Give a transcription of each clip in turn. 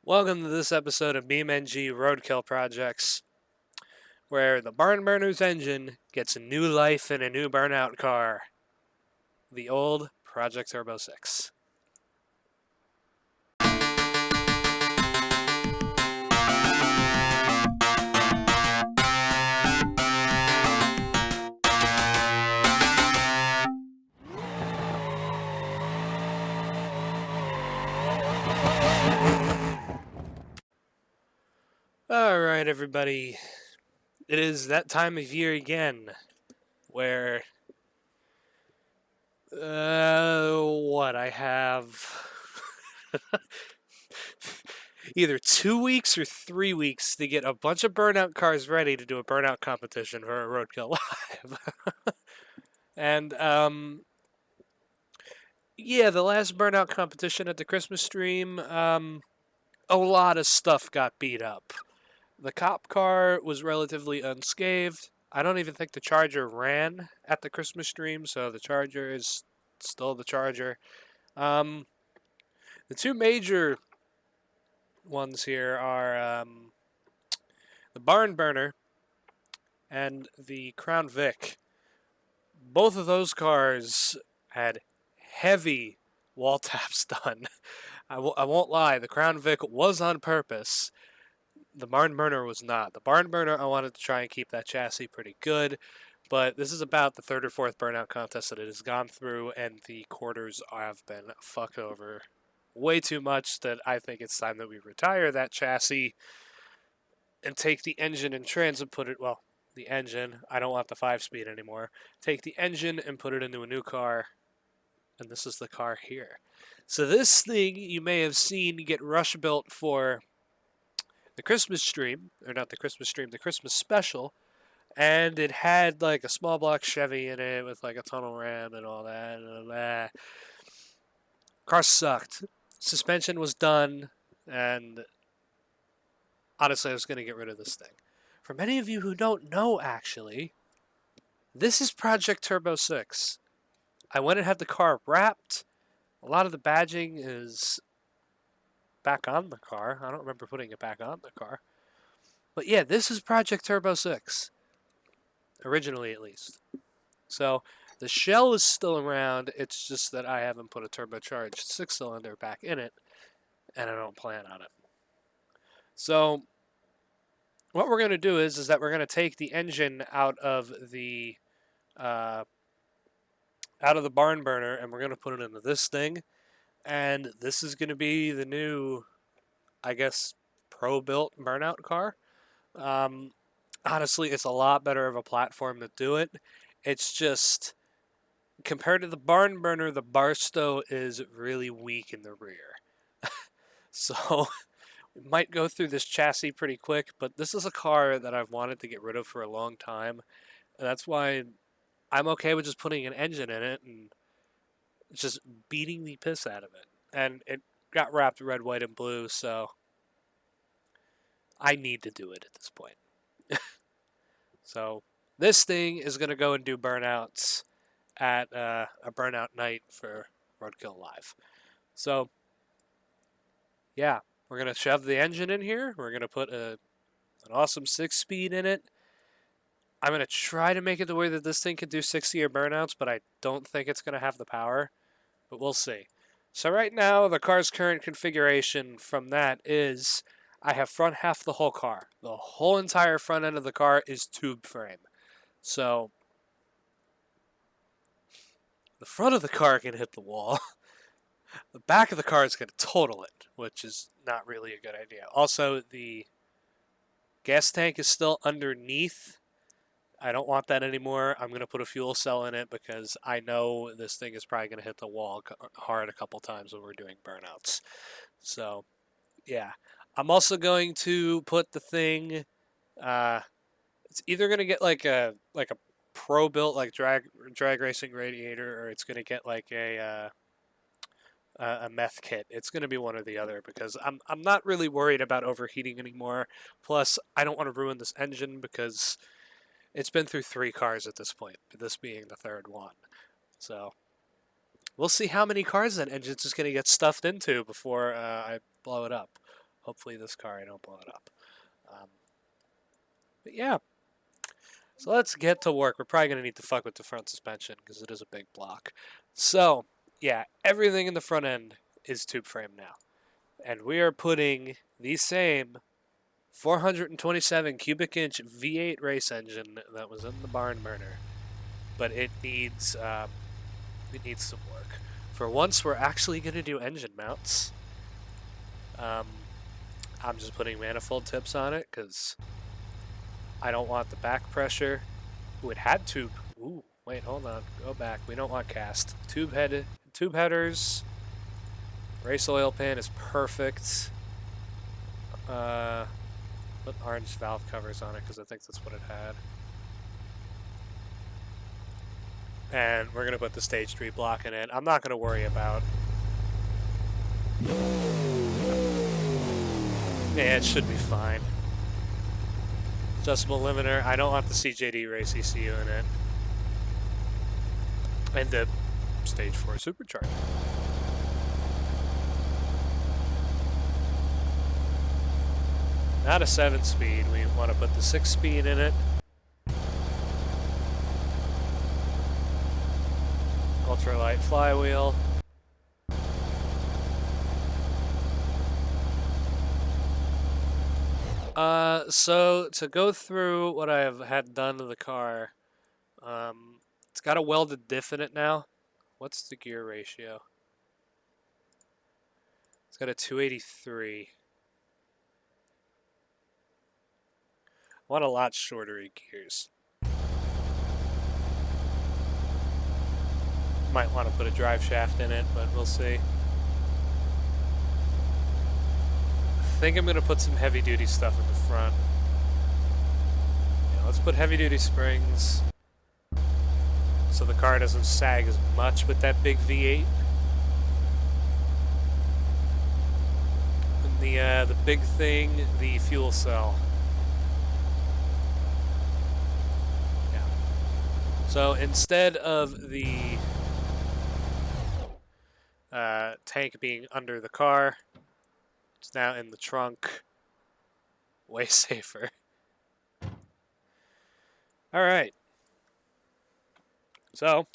Welcome to this episode of BeamNG Roadkill Projects, where the barn burner's engine gets a new life in a new burnout car. The old Project Turbo 6. Alright, everybody. It is that time of year again where. I have. either 2 weeks or 3 weeks to get a bunch of burnout cars ready to do a burnout competition for a Roadkill Live. And, yeah, the last burnout competition at the Christmas stream, a lot of stuff got beat up. The cop car was relatively unscathed. I don't even think the Charger ran at the Christmas stream, so the Charger is still the Charger. The two major ones here are the Barn Burner and the Crown Vic. Both of those cars had heavy wall taps done. I won't lie, the Crown Vic was on purpose. The Barn Burner was not. The Barn Burner, I wanted to try and keep that chassis pretty good, but this is about the third or fourth burnout contest that it has gone through, and the quarters have been fucked over way too much that I think it's time that we retire that chassis and take the engine and trans and put it, well, the engine, I don't want the 5-speed anymore, take the engine and put it into a new car, and this is the car here. So this thing you may have seen get rush built for the Christmas stream, or not the Christmas stream, the Christmas special, and it had like a small block Chevy in it with like a tunnel ram and all that. Car sucked. Suspension was done, and honestly, I was going to get rid of this thing. For many of you who don't know, actually, this is Project Turbo 6. I went and had the car wrapped. A lot of the badging is back on the car. I don't remember putting it back on the car. But yeah, this is Project Turbo 6. Originally, at least. So, the shell is still around. It's just that I haven't put a turbocharged 6-cylinder back in it, and I don't plan on it. So, what we're going to do is that we're going to take the engine out of the barn burner, and we're going to put it into this thing. And this is going to be the new, I guess, pro-built burnout car. Honestly, it's a lot better of a platform to do it. It's just, compared to the barn burner, the Barstow is really weak in the rear. So, we might go through this chassis pretty quick, but this is a car that I've wanted to get rid of for a long time. And that's why I'm okay with just putting an engine in it and just beating the piss out of it. And it got wrapped red, white, and blue, so I need to do it at this point. So this thing is going to go and do burnouts at a burnout night for Roadkill Live. So, yeah, we're going to shove the engine in here. We're going to put an awesome 6-speed in it. I'm going to try to make it the way that this thing can do 60-year burnouts, but I don't think it's going to have the power. But we'll see. So right now, the car's current configuration from that is I have front half the whole car. The whole entire front end of the car is tube frame. So the front of the car can hit the wall. The back of the car is going to total it, which is not really a good idea. Also, the gas tank is still underneath. I don't want that anymore. I'm going to put a fuel cell in it because I know this thing is probably going to hit the wall hard a couple times when we're doing burnouts. So, yeah. I'm also going to put the thing, it's either going to get like a pro-built like drag racing radiator, or it's going to get like a meth kit. It's going to be one or the other because I'm not really worried about overheating anymore. Plus, I don't want to ruin this engine because it's been through 3 cars at this point, this being the third one. So, we'll see how many cars that engine's just going to get stuffed into before I blow it up. Hopefully this car I don't blow it up. But yeah. So let's get to work. We're probably going to need to fuck with the front suspension because it is a big block. So, yeah, everything in the front end is tube frame now. And we are putting the same 427 cubic inch V8 race engine that was in the barn burner. But it needs some work. For once, we're actually going to do engine mounts. I'm just putting manifold tips on it because I don't want the back pressure. Ooh, it had tube. Ooh, wait, hold on. Go back. We don't want cast. Tube headers. Race oil pan is perfect. Put orange valve covers on it because I think that's what it had. And we're going to put the stage 3 block in it. I'm not going to worry about... Yeah, it should be fine. Adjustable limiter. I don't want the CJD race ECU in it. And the stage 4 supercharger. Not a 7-speed. We want to put the 6-speed in it. Ultralight flywheel. So to go through what I have had done to the car, it's got a welded diff in it now. What's the gear ratio? It's got a 283. I want a lot shorter gears. Might want to put a drive shaft in it, but we'll see. I think I'm going to put some heavy-duty stuff in the front. Yeah, let's put heavy-duty springs so the car doesn't sag as much with that big V8. And the big thing, the fuel cell. Yeah. So instead of the tank being under the car, it's now in the trunk. Way safer. All right. So.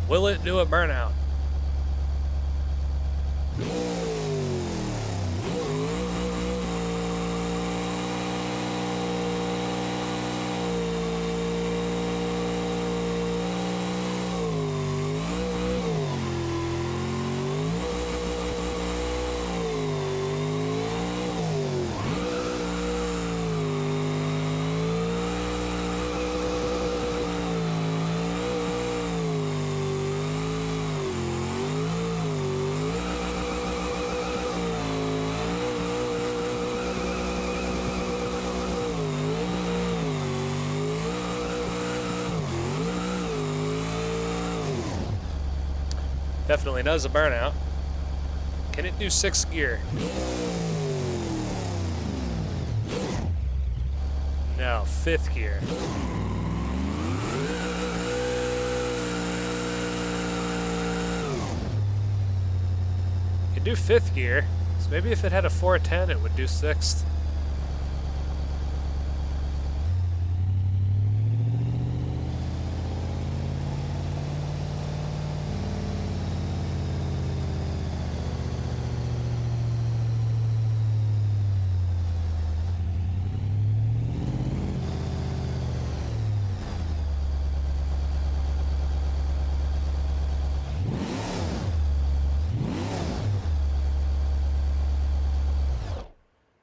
Will it do a burnout? Definitely does a burnout. Can it do 6th gear? No, 5th gear. Can do 5th gear. So maybe if it had a 410, it would do 6th.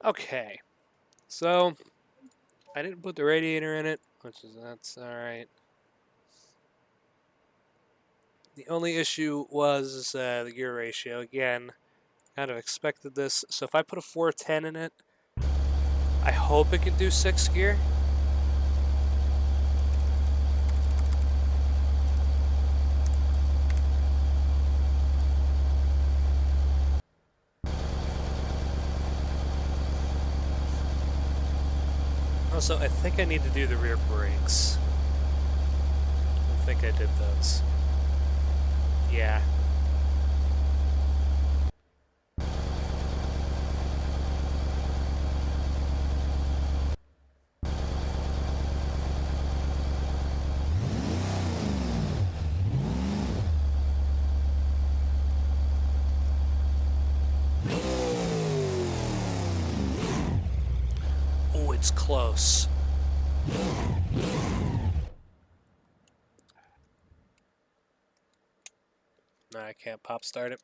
Okay, so I didn't put the radiator in it, that's all right. The only issue was the gear ratio. Again, kind of expected this. So if I put a 410 in it, I hope it can do 6th gear. Also, I think I need to do the rear brakes. I think I did those. Yeah. Oh, it's close. No, I can't pop start it.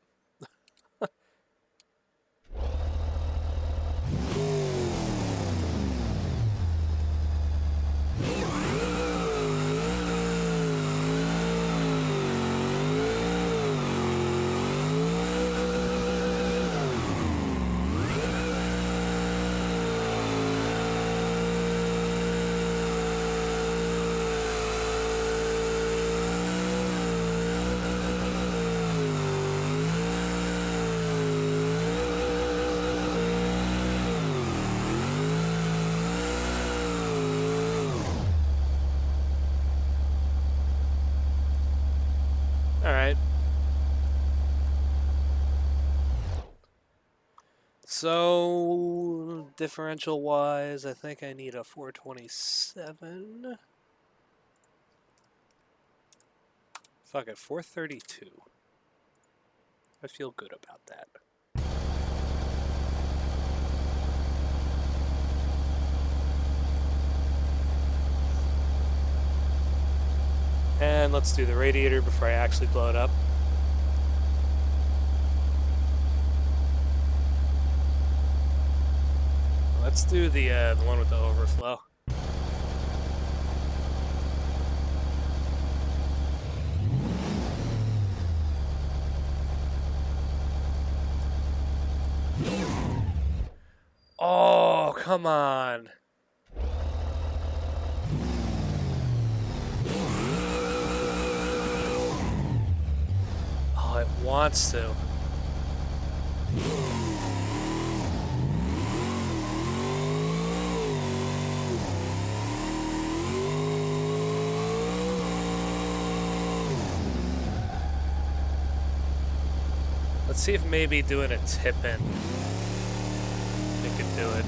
Alright. So, differential-wise, I think I need a 427. Fuck it, 432. I feel good about that. And let's do the radiator before I actually blow it up. Let's do the one with the overflow. Oh, come on. Oh, it wants to. Let's see if maybe doing a tip-in we could do it.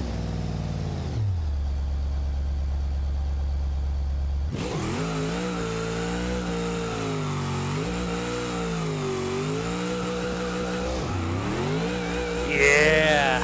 Yeah.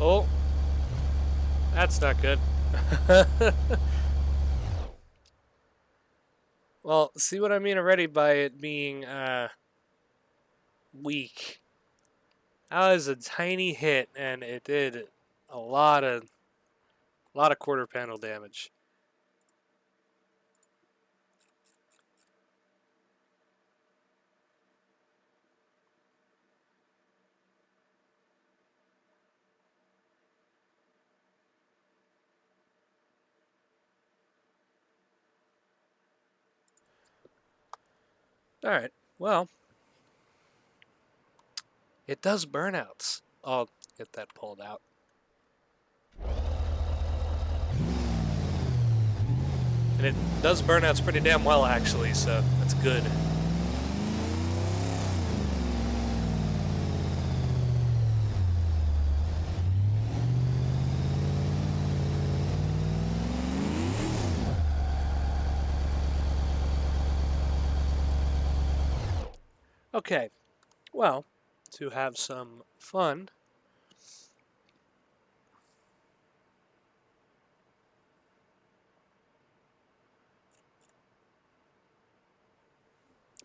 Oh, that's not good. Well, see what I mean already by it being weak. That was a tiny hit, and it did a lot of quarter panel damage. Alright, well, it does burnouts. I'll get that pulled out. And it does burnouts pretty damn well, actually, so that's good. Okay, well, to have some fun,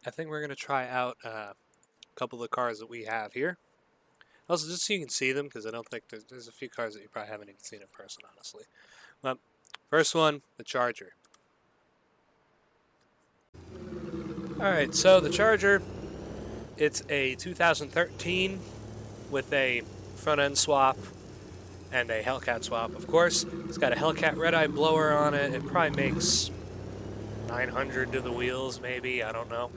I think we're going to try out a couple of the cars that we have here. Also, just so you can see them, because I don't think there's a few cars that you probably haven't even seen in person, honestly. First one, the Charger. Alright, so the Charger, it's a 2013 with a front end swap and a Hellcat swap, of course. It's got a Hellcat red-eye blower on it. It probably makes 900 to the wheels, maybe. I don't know.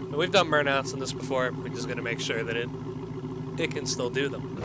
But we've done burnouts on this before. We're just going to make sure that it can still do them.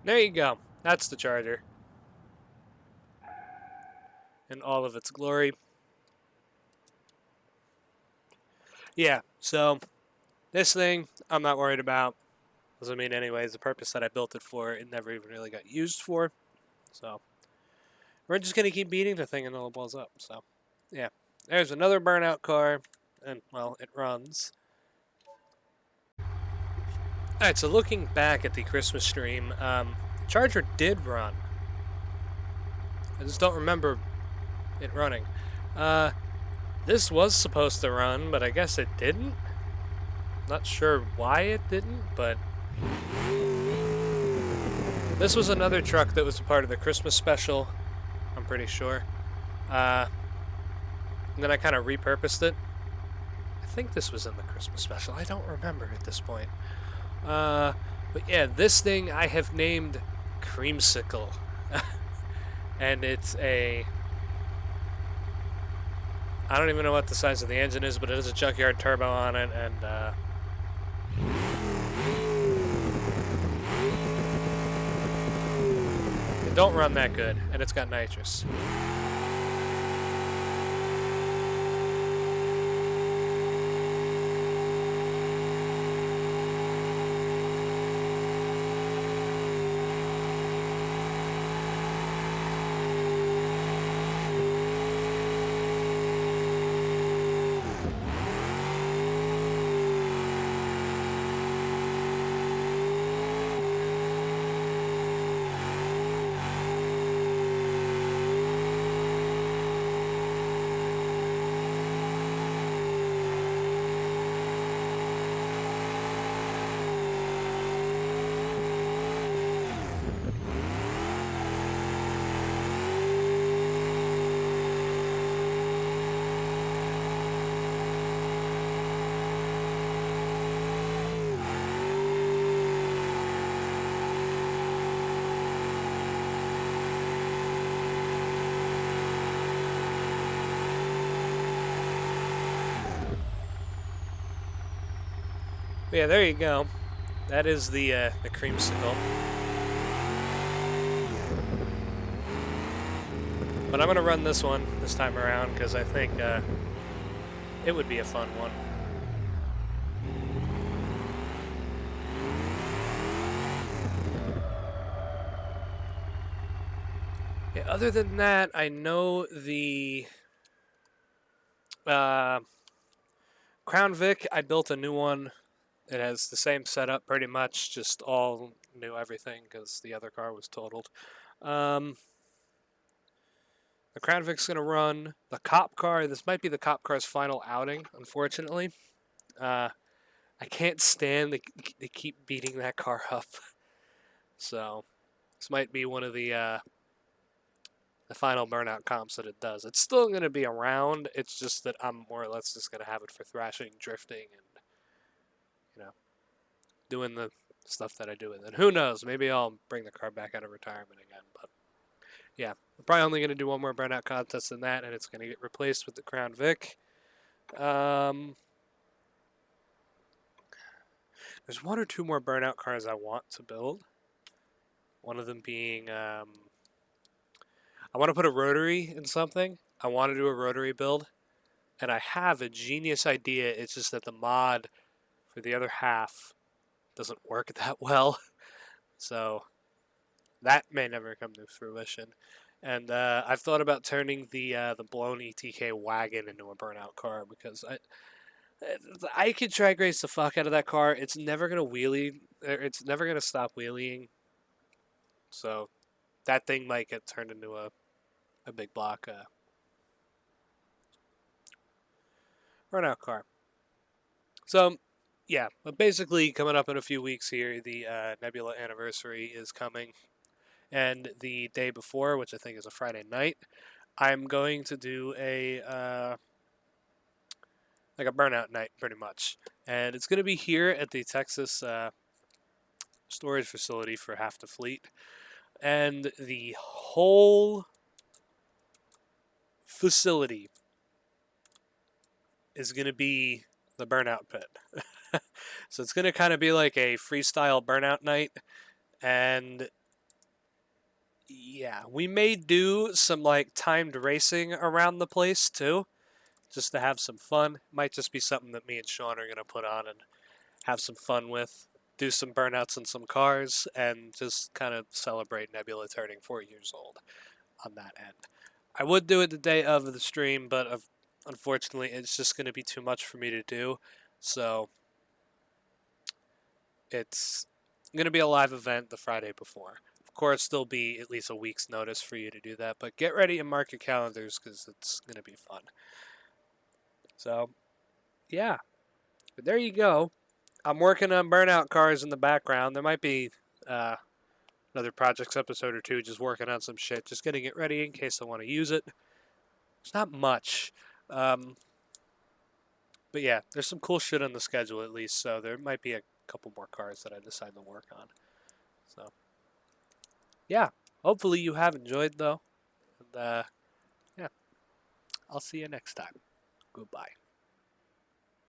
There you go. That's the Charger in all of its glory. Yeah, so this thing I'm not worried about. Doesn't mean anyways, the purpose that I built it for, it never even really got used for. So we're just going to keep beating the thing until it blows up. So yeah, there's another burnout car, and well, it runs. Alright, so looking back at the Christmas stream, Charger did run. I just don't remember it running. This was supposed to run, but I guess it didn't. Not sure why it didn't, but this was another truck that was a part of the Christmas special, I'm pretty sure. And then I kind of repurposed it. I think this was in the Christmas special. I don't remember at this point. But yeah, this thing I have named Creamsicle. And it's a... I don't even know what the size of the engine is, but it has a junkyard turbo on it, and it don't run that good, and it's got nitrous. But yeah, there you go. That is the creamsicle. But I'm gonna run this one this time around because I think it would be a fun one. Yeah, other than that, I know the uh, Crown Vic. I built a new one. It has the same setup pretty much, just all new everything because the other car was totaled. Um, the Crown Vic's gonna run. The cop car. This might be the cop car's final outing, unfortunately. Uh, I can't stand they keep beating that car up. So this might be one of the final burnout comps that it does. It's still going to be around. It's just that I'm more or less just going to have it for thrashing, drifting, and doing the stuff that I do with it. Who knows? Maybe I'll bring the car back out of retirement again. But yeah, I'm probably only going to do one more burnout contest than that, and it's going to get replaced with the Crown Vic. There's one or two more burnout cars I want to build. One of them being I want to put a rotary in something. I want to do a rotary build, and I have a genius idea. It's just that the mod for the other half doesn't work that well. So that may never come to fruition. And I've thought about turning the blown ETK wagon into a burnout car because I could drag race the fuck out of that car. It's never gonna wheelie. It's never gonna stop wheeling. So that thing might get turned into a big block burnout car. So yeah, but basically coming up in a few weeks here, the Nebula anniversary is coming. And the day before, which I think is a Friday night, I'm going to do like a burnout night, pretty much. And it's going to be here at the Texas storage facility for half the fleet. And the whole facility is going to be the burnout pit. So it's going to kind of be like a freestyle burnout night. And yeah, we may do some like timed racing around the place too, just to have some fun. Might just be something that me and Sean are gonna put on and have some fun with. Do some burnouts in some cars and just kind of celebrate Nebula turning 4 years old on that end. I would do it the day of the stream, but unfortunately, it's just going to be too much for me to do. So it's going to be a live event the Friday before. Of course, there'll be at least a week's notice for you to do that, but get ready and mark your calendars because it's going to be fun. So, yeah. But there you go. I'm working on burnout cars in the background. There might be another projects episode or two just working on some shit, just getting it ready in case I want to use it. It's not much. But yeah, there's some cool shit on the schedule at least, so there might be a couple more cars that I decide to work on. So, yeah. Hopefully you have enjoyed, though. And, yeah. I'll see you next time. Goodbye.